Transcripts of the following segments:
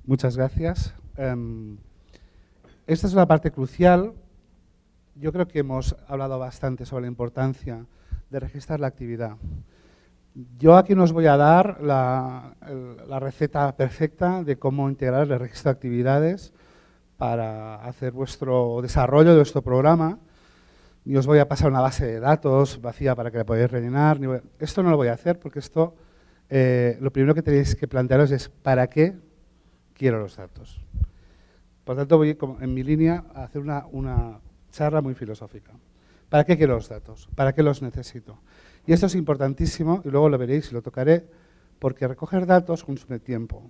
Muchas gracias. Esta es una parte crucial. Yo creo que hemos hablado bastante sobre la importancia de registrar la actividad. Yo aquí no os voy a dar la receta perfecta de cómo integrar el registro de actividades para hacer vuestro desarrollo de vuestro programa, ni os voy a pasar una base de datos vacía para que la podáis rellenar. Esto no lo voy a hacer porque esto, lo primero que tenéis que plantearos es ¿para qué quiero los datos? Por tanto, voy en mi línea a hacer una charla muy filosófica. ¿Para qué quiero los datos? ¿Para qué los necesito? Y esto es importantísimo, y luego lo veréis y lo tocaré, porque recoger datos consume tiempo.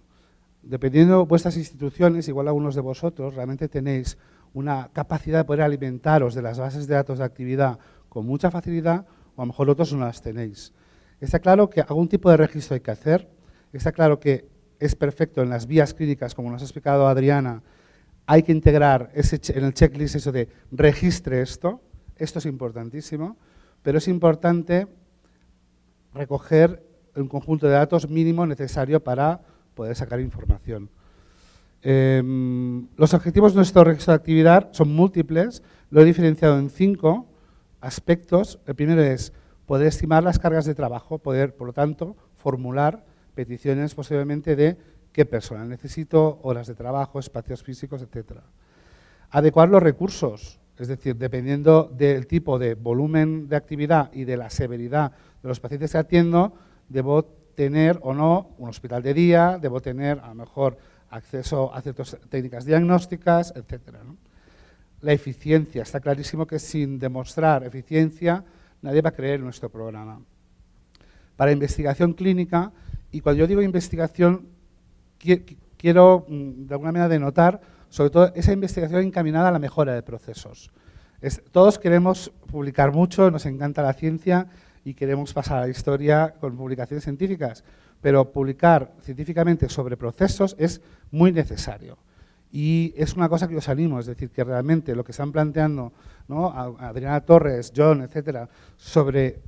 Dependiendo de vuestras instituciones, igual algunos de vosotros realmente tenéis una capacidad de poder alimentaros de las bases de datos de actividad con mucha facilidad, o a lo mejor otros no las tenéis. Está claro que algún tipo de registro hay que hacer, está claro que es perfecto en las vías clínicas, como nos ha explicado Adriana, hay que integrar en el checklist eso de registre esto es importantísimo, pero es importante recoger un conjunto de datos mínimo necesario para poder sacar información. Los objetivos de nuestro registro de actividad son múltiples, lo he diferenciado en 5 aspectos. El primero es poder estimar las cargas de trabajo, poder, por lo tanto, formular peticiones posiblemente de qué personal necesito, horas de trabajo, espacios físicos, etc. Adecuar los recursos, es decir, dependiendo del tipo de volumen de actividad y de la severidad de los pacientes que atiendo, debo tener o no un hospital de día, debo tener a lo mejor acceso a ciertas técnicas diagnósticas, etc. ¿no? La eficiencia, está clarísimo que sin demostrar eficiencia nadie va a creer en nuestro programa. Para investigación clínica, y cuando yo digo investigación, quiero de alguna manera denotar sobre todo esa investigación encaminada a la mejora de procesos. Todos queremos publicar mucho, nos encanta la ciencia y queremos pasar a la historia con publicaciones científicas, pero publicar científicamente sobre procesos es muy necesario. Y es una cosa que os animo, es decir, que realmente lo que están planteando, ¿no?, Adriana Torres, John, etcétera, sobre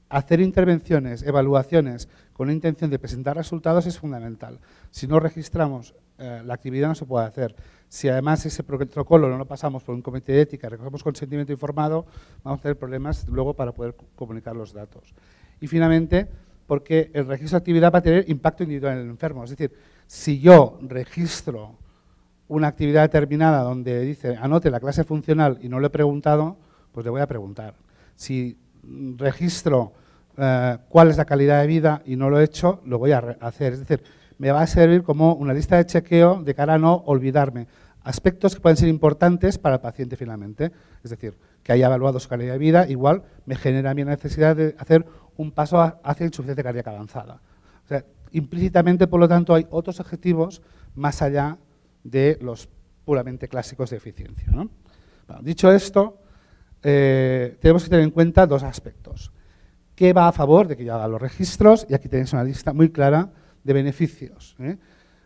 hacer intervenciones, evaluaciones con la intención de presentar resultados es fundamental. Si no registramos la actividad no se puede hacer. Si además ese protocolo no lo pasamos por un comité de ética, recogemos consentimiento informado, vamos a tener problemas luego para poder comunicar los datos. Y finalmente, porque el registro de actividad va a tener impacto individual en el enfermo. Es decir, si yo registro una actividad determinada donde dice anote la clase funcional y no lo he preguntado, pues le voy a preguntar. Si registro cuál es la calidad de vida y no lo he hecho, lo voy a hacer. Es decir, me va a servir como una lista de chequeo de cara a no olvidarme aspectos que pueden ser importantes para el paciente finalmente. Es decir, que haya evaluado su calidad de vida, igual me genera a mí la necesidad de hacer un paso hacia insuficiencia cardíaca avanzada. O sea, implícitamente, por lo tanto, hay otros objetivos más allá de los puramente clásicos de eficiencia, ¿no? Bueno, dicho esto, tenemos que tener en cuenta dos aspectos. ¿Qué va a favor de que yo haga los registros? Y aquí tenéis una lista muy clara de beneficios.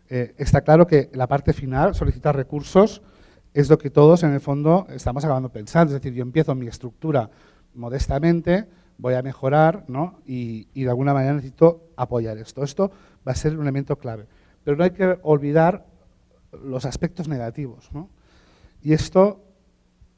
Está claro que la parte final, solicitar recursos, es lo que todos en el fondo estamos acabando pensando. Es decir, yo empiezo mi estructura modestamente, voy a mejorar, ¿no?, y de alguna manera necesito apoyar esto. Esto va a ser un elemento clave. Pero no hay que olvidar los aspectos negativos, ¿no? Y esto,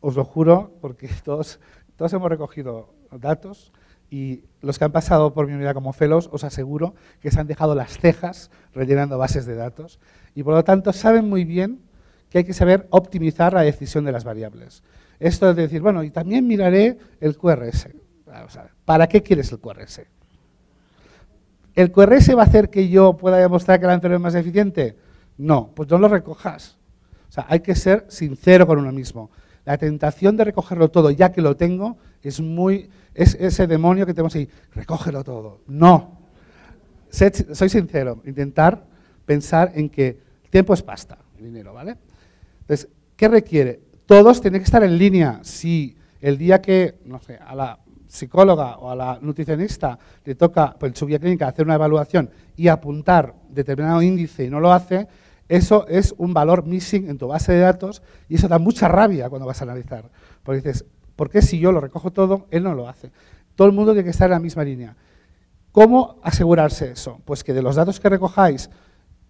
os lo juro, porque todos hemos recogido datos y los que han pasado por mi unidad como fellows, os aseguro que se han dejado las cejas rellenando bases de datos y por lo tanto saben muy bien que hay que saber optimizar la decisión de las variables. Esto es decir, bueno, y también miraré el QRS. O sea, ¿para qué quieres el QRS? ¿El QRS va a hacer que yo pueda demostrar que la anterior es más eficiente? No, pues no lo recojas. O sea, hay que ser sincero con uno mismo. La tentación de recogerlo todo, ya que lo tengo, es ese demonio que tenemos ahí, recógelo todo. No. Soy sincero, intentar pensar en que el tiempo es pasta, el dinero, ¿vale? Entonces, ¿qué requiere? Todos tienen que estar en línea. Si el día que, no sé, a la psicóloga o a la nutricionista le toca, pues, en su guía clínica, hacer una evaluación y apuntar determinado índice y no lo hace, eso es un valor missing en tu base de datos y eso da mucha rabia cuando vas a analizar. Porque dices, ¿por qué si yo lo recojo todo, él no lo hace? Todo el mundo tiene que estar en la misma línea. ¿Cómo asegurarse eso? Pues que de los datos que recojáis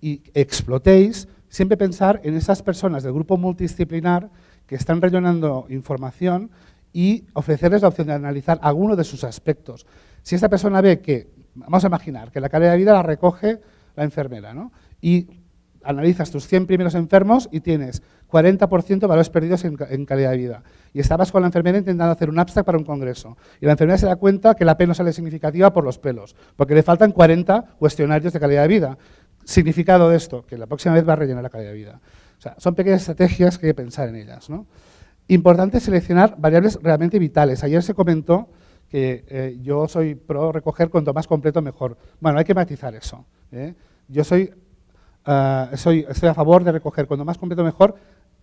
y explotéis, siempre pensar en esas personas del grupo multidisciplinar que están rellenando información y ofrecerles la opción de analizar alguno de sus aspectos. Si esta persona ve que, vamos a imaginar, que la calidad de vida la recoge la enfermera, ¿no? Y analizas tus 100 primeros enfermos y tienes 40% de valores perdidos en calidad de vida. Y estabas con la enfermera intentando hacer un abstract para un congreso. Y la enfermera se da cuenta que la P no sale significativa por los pelos, porque le faltan 40 cuestionarios de calidad de vida. Significado de esto, que la próxima vez va a rellenar la calidad de vida. O sea, son pequeñas estrategias que hay que pensar en ellas, ¿no? Importante seleccionar variables realmente vitales. Ayer se comentó que yo soy pro recoger cuanto más completo mejor. Bueno, hay que matizar eso, ¿eh? Yo estoy a favor de recoger cuanto más completo mejor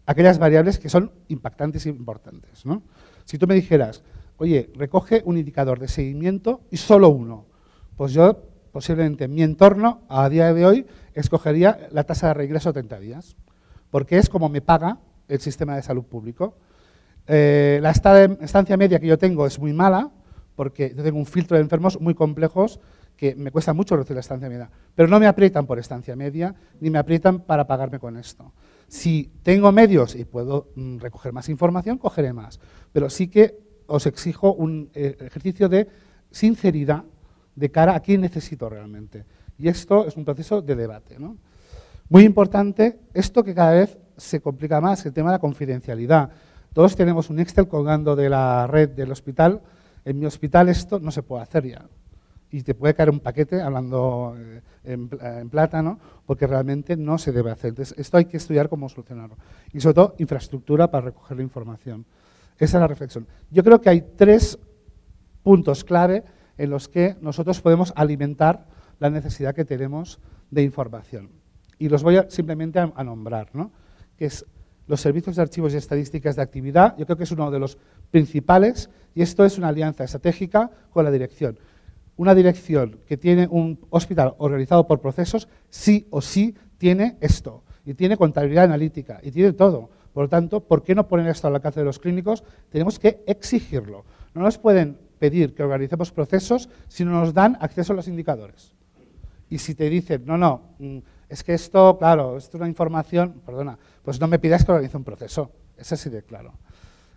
aquellas variables que son impactantes e importantes, ¿no? Si tú me dijeras, oye, recoge un indicador de seguimiento y solo uno, pues yo posiblemente en mi entorno a día de hoy escogería la tasa de reingreso a 30 días, porque es como me paga el sistema de salud público. La estancia media que yo tengo es muy mala, porque yo tengo un filtro de enfermos muy complejos que me cuesta mucho reducir la estancia media, pero no me aprietan por estancia media, ni me aprietan para pagarme con esto. Si tengo medios y puedo recoger más información, cogeré más, pero sí que os exijo un ejercicio de sinceridad de cara a quién necesito realmente. Y esto es un proceso de debate, ¿no? Muy importante, esto que cada vez se complica más, el tema de la confidencialidad. Todos tenemos un Excel colgando de la red del hospital. En mi hospital esto no se puede hacer ya. Y te puede caer un paquete, hablando en plata, ¿no? Porque realmente no se debe hacer. Entonces, esto hay que estudiar cómo solucionarlo. Y sobre todo, infraestructura para recoger la información. Esa es la reflexión. Yo creo que hay 3 puntos clave en los que nosotros podemos alimentar la necesidad que tenemos de información. Y los voy simplemente a nombrar, ¿no? Que es los servicios de archivos y estadísticas de actividad. Yo creo que es uno de los principales, y esto es una alianza estratégica con la dirección. Una dirección que tiene un hospital organizado por procesos, sí o sí tiene esto, y tiene contabilidad analítica, y tiene todo. Por lo tanto, ¿por qué no poner esto al alcance de los clínicos? Tenemos que exigirlo. No nos pueden pedir que organicemos procesos si no nos dan acceso a los indicadores. Y si te dicen, no, es que esto, claro, esto es una información, perdona, pues no me pidas que organice un proceso. Es así de claro.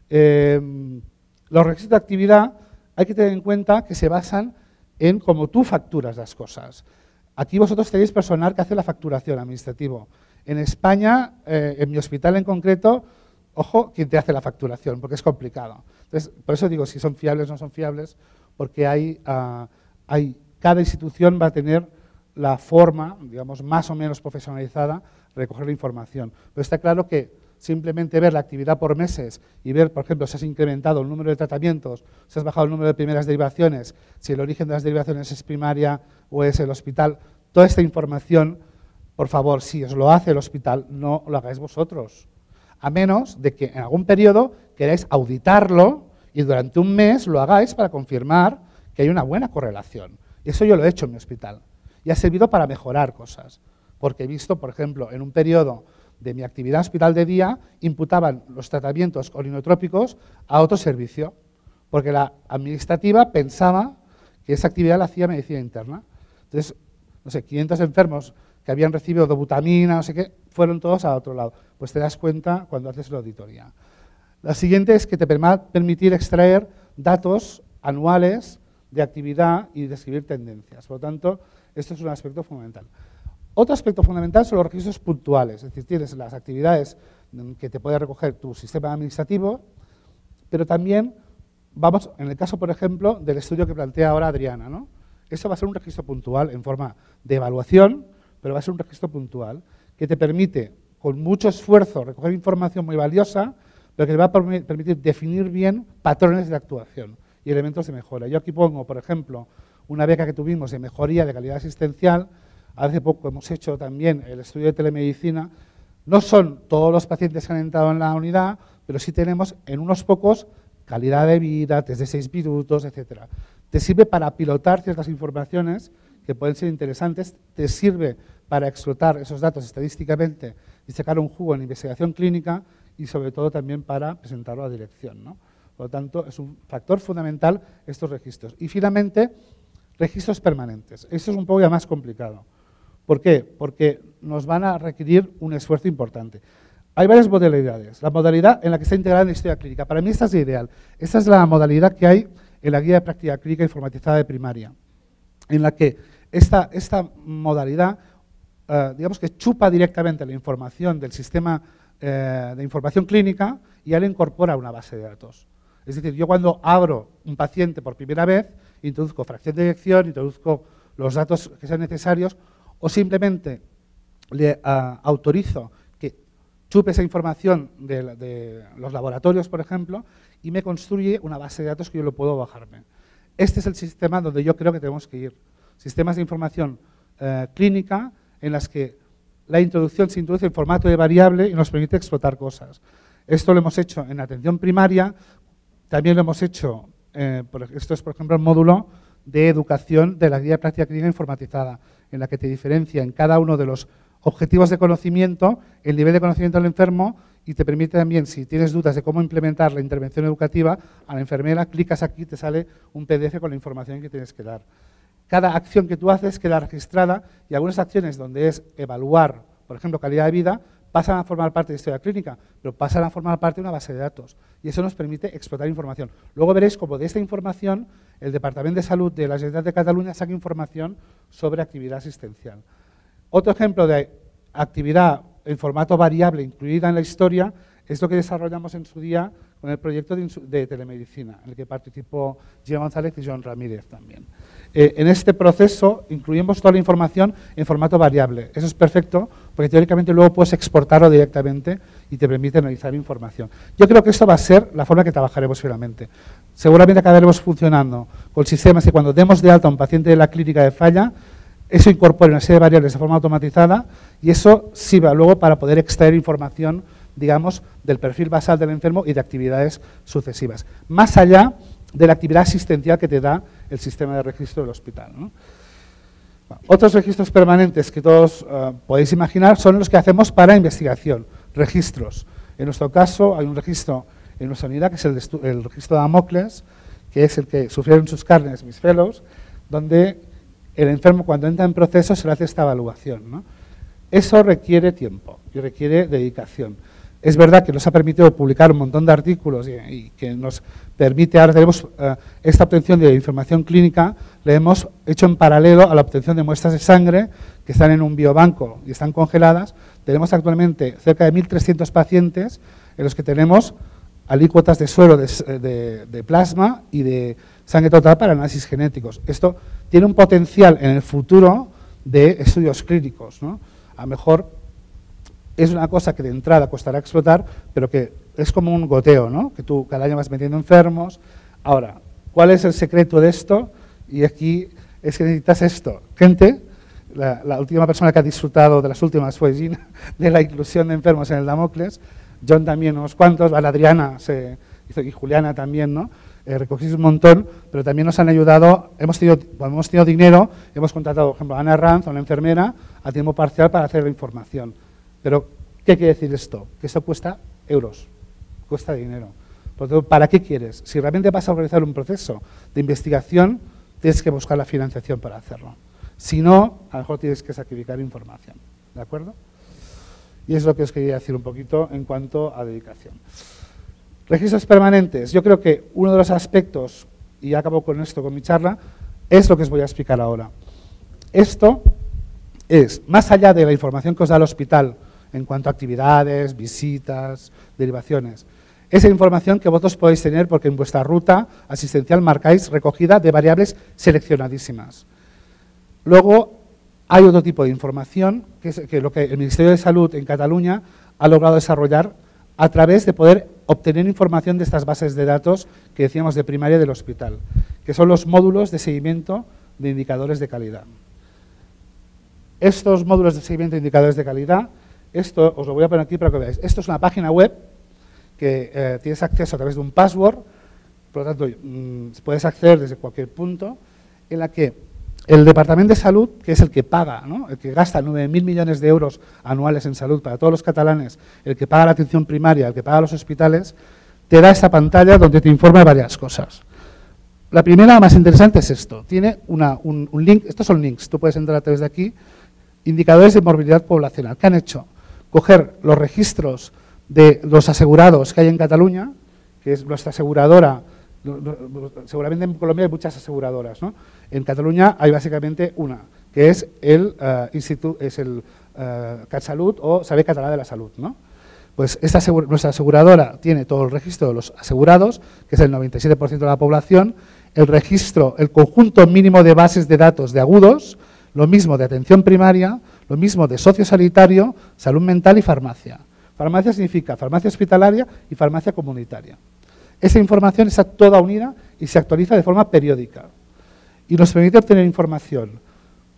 Los requisitos de actividad hay que tener en cuenta que se basan en cómo tú facturas las cosas. Aquí vosotros tenéis personal que hace la facturación administrativo. En España, en mi hospital en concreto, ojo, quién te hace la facturación, porque es complicado. Entonces, por eso digo si son fiables o no son fiables, porque cada institución va a tener la forma, digamos, más o menos profesionalizada de recoger la información. Pero está claro que simplemente ver la actividad por meses y ver, por ejemplo, si has incrementado el número de tratamientos, si has bajado el número de primeras derivaciones, si el origen de las derivaciones es primaria o es el hospital, toda esta información, por favor, si os lo hace el hospital, no lo hagáis vosotros. A menos de que en algún periodo queráis auditarlo y durante un mes lo hagáis para confirmar que hay una buena correlación. Y eso yo lo he hecho en mi hospital. Y ha servido para mejorar cosas. Porque he visto, por ejemplo, en un periodo de mi actividad hospital de día, imputaban los tratamientos orinotrópicos a otro servicio. Porque la administrativa pensaba que esa actividad la hacía medicina interna. Entonces, no sé, 500 enfermos que habían recibido dobutamina, no sé qué, fueron todos a otro lado. Pues te das cuenta cuando haces la auditoría. La siguiente es que te va a permitir extraer datos anuales de actividad y describir tendencias. Por lo tanto, esto es un aspecto fundamental. Otro aspecto fundamental son los registros puntuales, es decir, tienes las actividades que te puede recoger tu sistema administrativo, pero también vamos, en el caso, por ejemplo, del estudio que plantea ahora Adriana, ¿no? Esto va a ser un registro puntual en forma de evaluación, pero va a ser un registro puntual que te permite, con mucho esfuerzo, recoger información muy valiosa, pero que te va a permitir definir bien patrones de actuación y elementos de mejora. Yo aquí pongo, por ejemplo, una beca que tuvimos de mejoría de calidad asistencial. Hace poco hemos hecho también el estudio de telemedicina. No son todos los pacientes que han entrado en la unidad, pero sí tenemos en unos pocos calidad de vida, test de 6 minutos, etc. Te sirve para pilotar ciertas informaciones que pueden ser interesantes, te sirve para explotar esos datos estadísticamente y sacar un jugo en investigación clínica y sobre todo también para presentarlo a la dirección, ¿no? Por lo tanto, es un factor fundamental estos registros. Y finalmente, registros permanentes. Esto es un poco ya más complicado, ¿Por qué? Porque nos van a requerir un esfuerzo importante. Hay varias modalidades. La modalidad en la que está integrada en la historia clínica. Para mí esta es la ideal. Esta es la modalidad que hay en la guía de práctica clínica informatizada de primaria, en la que esta modalidad, digamos que chupa directamente la información del sistema de información clínica y ya le incorpora a una base de datos. Es decir, yo cuando abro un paciente por primera vez, introduzco fracción de eyección, introduzco los datos que sean necesarios o simplemente le autorizo que chupe esa información de los laboratorios, por ejemplo, y me construye una base de datos que yo lo puedo bajarme. Este es el sistema donde yo creo que tenemos que ir. Sistemas de información clínica en las que la introducción se introduce en formato de variable y nos permite explotar cosas. Esto lo hemos hecho en atención primaria, también lo hemos hecho, esto es por ejemplo el módulo de educación de la guía de práctica clínica informatizada, en la que te diferencia en cada uno de los objetivos de conocimiento, el nivel de conocimiento del enfermo y te permite también, si tienes dudas de cómo implementar la intervención educativa, a la enfermera clicas aquí y te sale un PDF con la información que tienes que dar. Cada acción que tú haces queda registrada y algunas acciones donde es evaluar, por ejemplo, calidad de vida, pasan a formar parte de historia clínica, pero pasan a formar parte de una base de datos y eso nos permite explotar información. Luego veréis cómo de esta información el Departamento de Salud de la Generalitat de Cataluña saca información sobre actividad asistencial. Otro ejemplo de actividad en formato variable incluida en la historia es lo que desarrollamos en su día con el proyecto de telemedicina, en el que participó Gina González y Joan Ramírez también. En este proceso incluimos toda la información en formato variable. Eso es perfecto porque teóricamente luego puedes exportarlo directamente y te permite analizar información. Yo creo que esto va a ser la forma que trabajaremos finalmente. Seguramente acabaremos funcionando con sistemas que cuando demos de alta a un paciente de la clínica de falla, eso incorpora una serie de variables de forma automatizada y eso sirva luego para poder extraer información, digamos, del perfil basal del enfermo y de actividades sucesivas. Más allá de la actividad asistencial que te da el sistema de registro del hospital, ¿no? Bueno, otros registros permanentes que todos podéis imaginar son los que hacemos para investigación, registros. En nuestro caso hay un registro en nuestra unidad que es el registro de Damocles, que es el que sufrieron sus carnes mis fellows, donde el enfermo cuando entra en proceso se le hace esta evaluación, ¿no? Eso requiere tiempo y requiere dedicación. Es verdad que nos ha permitido publicar un montón de artículos y que nos permite, ahora tenemos esta obtención de información clínica, la hemos hecho en paralelo a la obtención de muestras de sangre que están en un biobanco y están congeladas. Tenemos actualmente cerca de 1.300 pacientes en los que tenemos alícuotas de suero de plasma y de sangre total para análisis genéticos. Esto tiene un potencial en el futuro de estudios clínicos, ¿no? A lo mejor es una cosa que de entrada costará explotar, pero que es como un goteo, ¿no? Que tú cada año vas metiendo enfermos. Ahora, ¿cuál es el secreto de esto? Y aquí es que necesitas esto. Gente, la última persona que ha disfrutado de las últimas fue Gina, de la inclusión de enfermos en el Damocles. John también unos cuantos, Adriana y Juliana también, ¿no? Recogís un montón, pero también nos han ayudado, cuando hemos tenido dinero, hemos contratado, por ejemplo, a Ana Ranz, una enfermera, a tiempo parcial para hacer la información. Pero, ¿qué quiere decir esto? Que esto cuesta euros, cuesta dinero. Por lo tanto, ¿para qué quieres? Si realmente vas a organizar un proceso de investigación, tienes que buscar la financiación para hacerlo. Si no, a lo mejor tienes que sacrificar información. ¿De acuerdo? Y es lo que os quería decir un poquito en cuanto a dedicación. Registros permanentes. Yo creo que uno de los aspectos, y ya acabo con esto, con mi charla, es lo que os voy a explicar ahora. Esto es, más allá de la información que os da el hospital en cuanto a actividades, visitas, derivaciones, esa información que vosotros podéis tener porque en vuestra ruta asistencial marcáis recogida de variables seleccionadísimas. Luego, hay otro tipo de información, que es lo que el Ministerio de Salud en Cataluña ha logrado desarrollar a través de poder obtener información de estas bases de datos que decíamos de primaria del hospital, que son los módulos de seguimiento de indicadores de calidad. Estos módulos de seguimiento de indicadores de calidad, esto os lo voy a poner aquí para que veáis. Esto es una página web que tienes acceso a través de un password, por lo tanto puedes acceder desde cualquier punto, en la que el Departamento de Salud, que es el que paga, ¿no? El que gasta 9.000 millones de euros anuales en salud para todos los catalanes, el que paga la atención primaria, el que paga los hospitales, te da esta pantalla donde te informa de varias cosas. La primera, más interesante, es esto. Tiene un link, estos son links, tú puedes entrar a través de aquí indicadores de morbilidad poblacional. ¿Qué han hecho? Coger los registros de los asegurados que hay en Cataluña, que es nuestra aseguradora. Seguramente en Colombia hay muchas aseguradoras, ¿no? En Cataluña hay básicamente una, que es el CatSalut o Servei Català de la Salud, ¿no? Pues nuestra aseguradora tiene todo el registro de los asegurados, que es el 97% de la población, el registro, el conjunto mínimo de bases de datos de agudos, lo mismo de atención primaria, lo mismo de sociosanitario, salud mental y farmacia. Farmacia significa farmacia hospitalaria y farmacia comunitaria. Esa información está toda unida y se actualiza de forma periódica. Y nos permite obtener información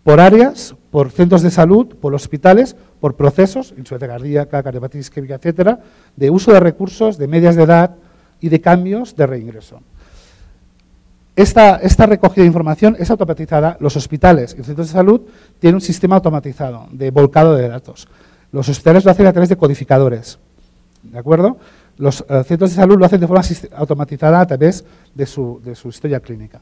por áreas, por centros de salud, por hospitales, por procesos, insuficiencia cardíaca, cardiopatía isquémica, etcétera, de uso de recursos, de medias de edad y de cambios de reingreso. Esta recogida de información es automatizada. Los hospitales y los centros de salud tienen un sistema automatizado de volcado de datos. Los hospitales lo hacen a través de codificadores, ¿de acuerdo? Los centros de salud lo hacen de forma automatizada a través de su historia clínica.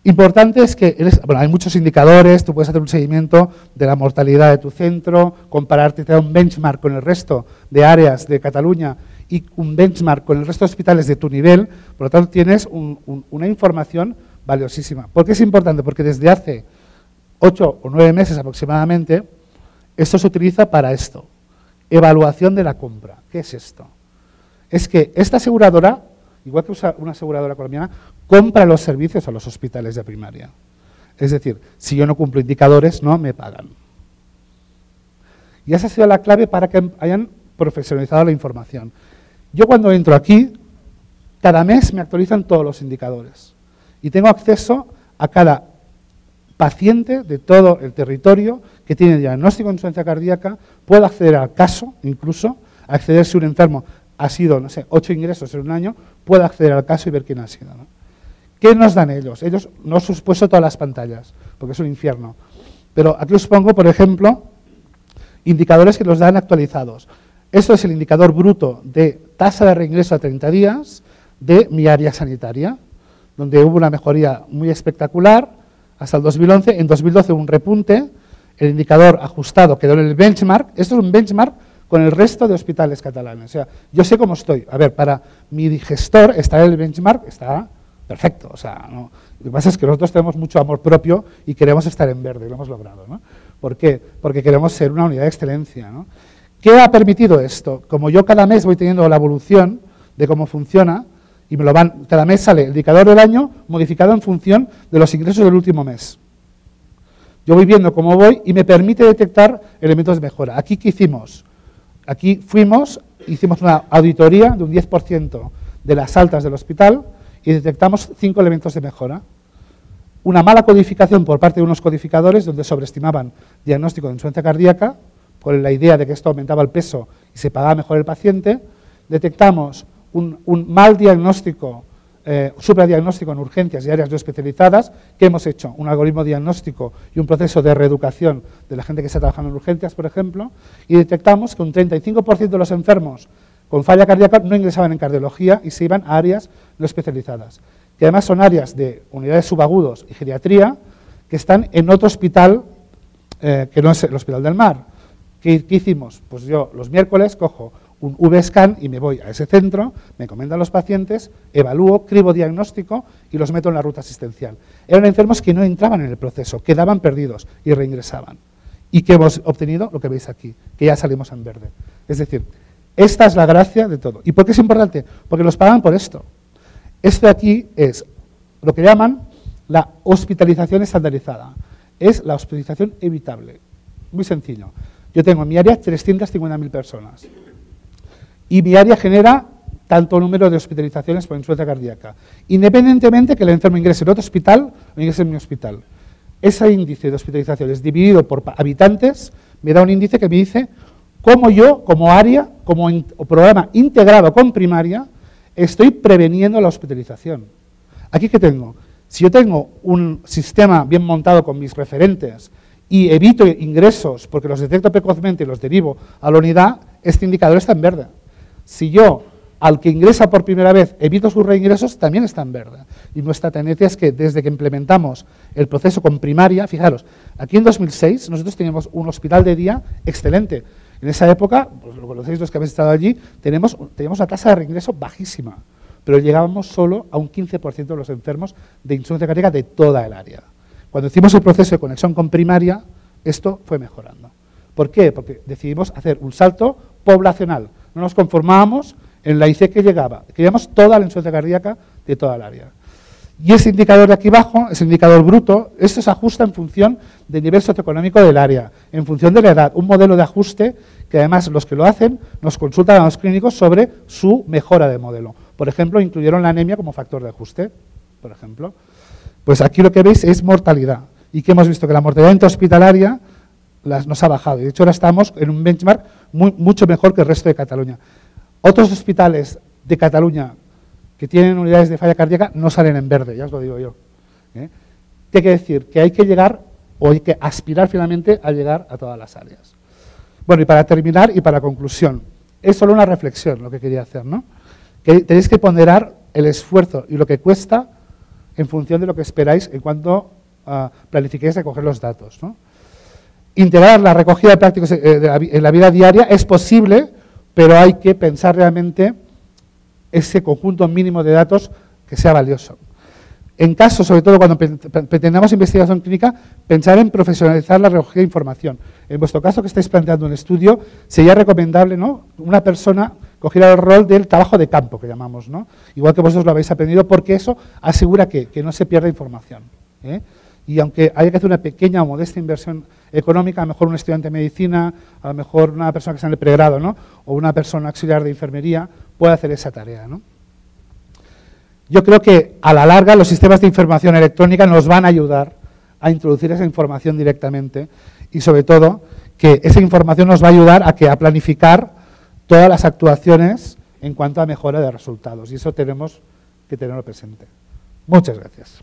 Importante es que hay muchos indicadores, tú puedes hacer un seguimiento de la mortalidad de tu centro, compararte, te da un benchmark con el resto de áreas de Cataluña y un benchmark con el resto de hospitales de tu nivel, por lo tanto tienes una información valiosísima. ¿Por qué es importante? Porque desde hace 8 o 9 meses aproximadamente, esto se utiliza para esto, evaluación de la compra. ¿Qué es esto? Es que esta aseguradora, igual que una aseguradora colombiana, compra los servicios a los hospitales de primaria. Es decir, si yo no cumplo indicadores, no me pagan. Y esa ha sido la clave para que hayan profesionalizado la información. Yo cuando entro aquí, cada mes me actualizan todos los indicadores. Y tengo acceso a cada paciente de todo el territorio que tiene diagnóstico de insuficiencia cardíaca, puedo acceder al caso, incluso, acceder si un enfermo ha sido, no sé, 8 ingresos en un año, puedo acceder al caso y ver quién ha sido, ¿no? ¿Qué nos dan ellos? Ellos no os he puesto todas las pantallas, porque es un infierno. Pero aquí os pongo, por ejemplo, indicadores que nos dan actualizados. Esto es el indicador bruto de tasa de reingreso a 30 días de mi área sanitaria, donde hubo una mejoría muy espectacular hasta el 2011. En 2012 hubo un repunte, el indicador ajustado quedó en el benchmark. Esto es un benchmark con el resto de hospitales catalanes. O sea, yo sé cómo estoy. A ver, para mi gestor estar en el benchmark está perfecto. O sea, no. Lo que pasa es que nosotros tenemos mucho amor propio y queremos estar en verde, y lo hemos logrado, ¿no? ¿Por qué? Porque queremos ser una unidad de excelencia, ¿no? ¿Qué ha permitido esto? Como yo cada mes voy teniendo la evolución de cómo funciona, y cada mes sale el indicador del año modificado en función de los ingresos del último mes. Yo voy viendo cómo voy y me permite detectar elementos de mejora. ¿Aquí qué hicimos? Aquí hicimos una auditoría de un 10% de las altas del hospital y detectamos 5 elementos de mejora. Una mala codificación por parte de unos codificadores donde sobreestimaban diagnóstico de insuficiencia cardíaca, con la idea de que esto aumentaba el peso y se pagaba mejor el paciente. Detectamos un mal diagnóstico, supradiagnóstico en urgencias y áreas no especializadas. ¿Qué hemos hecho? Un algoritmo diagnóstico y un proceso de reeducación de la gente que está trabajando en urgencias, por ejemplo, y detectamos que un 35% de los enfermos con falla cardíaca no ingresaban en cardiología y se iban a áreas no especializadas, que además son áreas de unidades subagudos y geriatría que están en otro hospital que no es el Hospital del Mar. ¿Qué hicimos? Pues yo los miércoles cojo un VScan y me voy a ese centro, me encomiendan los pacientes, evalúo, cribo diagnóstico y los meto en la ruta asistencial. Eran enfermos que no entraban en el proceso, quedaban perdidos y reingresaban. ¿Y qué hemos obtenido? Lo que veis aquí, que ya salimos en verde. Es decir, esta es la gracia de todo. ¿Y por qué es importante? Porque los pagan por esto. Esto de aquí es lo que llaman la hospitalización estandarizada. Es la hospitalización evitable. Muy sencillo. Yo tengo en mi área 350.000 personas. Y mi área genera tanto número de hospitalizaciones por insuficiencia cardíaca, independientemente que el enfermo ingrese en otro hospital o ingrese en mi hospital. Ese índice de hospitalizaciones dividido por habitantes me da un índice que me dice cómo yo, como área, como programa integrado con primaria, estoy preveniendo la hospitalización. ¿Aquí qué tengo? Si yo tengo un sistema bien montado con mis referentes y evito ingresos porque los detecto precozmente y los derivo a la unidad, este indicador está en verde. Si yo al que ingresa por primera vez, evito sus reingresos, también está en verde. Y nuestra tendencia es que desde que implementamos el proceso con primaria, fijaros, aquí en 2006 nosotros teníamos un hospital de día excelente. En esa época, pues lo conocéis los que habéis estado allí, teníamos una tasa de reingreso bajísima, pero llegábamos solo a un 15% de los enfermos de insuficiencia cardíaca de toda el área. Cuando hicimos el proceso de conexión con primaria, esto fue mejorando. ¿Por qué? Porque decidimos hacer un salto poblacional. No nos conformábamos en la IC que llegaba, queríamos toda la insuficiencia cardíaca de toda el área. Y ese indicador de aquí abajo, ese indicador bruto, esto se ajusta en función del nivel socioeconómico del área, en función de la edad, un modelo de ajuste que además los que lo hacen nos consultan a los clínicos sobre su mejora de modelo. Por ejemplo, incluyeron la anemia como factor de ajuste, por ejemplo. Pues aquí lo que veis es mortalidad, y que hemos visto que la mortalidad intrahospitalaria nos ha bajado, y de hecho ahora estamos en un benchmark mucho mejor que el resto de Cataluña. Otros hospitales de Cataluña que tienen unidades de falla cardíaca no salen en verde, ya os lo digo yo. ¿Qué quiere decir? Que hay que llegar, o hay que aspirar finalmente a llegar a todas las áreas. Bueno, y para terminar y para conclusión, es solo una reflexión lo que quería hacer, ¿no? Que tenéis que ponderar el esfuerzo y lo que cuesta en función de lo que esperáis en cuanto planifiquéis recoger los datos, ¿no? Integrar la recogida de prácticos en la vida diaria es posible, pero hay que pensar realmente ese conjunto mínimo de datos que sea valioso. En caso, sobre todo cuando pretendamos investigación clínica, pensar en profesionalizar la recogida de información. En vuestro caso, que estáis planteando un estudio, sería recomendable, ¿no?, una persona cogiera el rol del trabajo de campo, que llamamos, ¿no? Igual que vosotros lo habéis aprendido, porque eso asegura que no se pierda información, ¿eh? Y aunque haya que hacer una pequeña o modesta inversión económica, a lo mejor un estudiante de medicina, a lo mejor una persona que está en el pregrado, ¿no?, o una persona auxiliar de enfermería, puede hacer esa tarea, ¿no? Yo creo que a la larga los sistemas de información electrónica nos van a ayudar a introducir esa información directamente y sobre todo que esa información nos va a ayudar a planificar todas las actuaciones en cuanto a mejora de resultados y eso tenemos que tenerlo presente. Muchas gracias.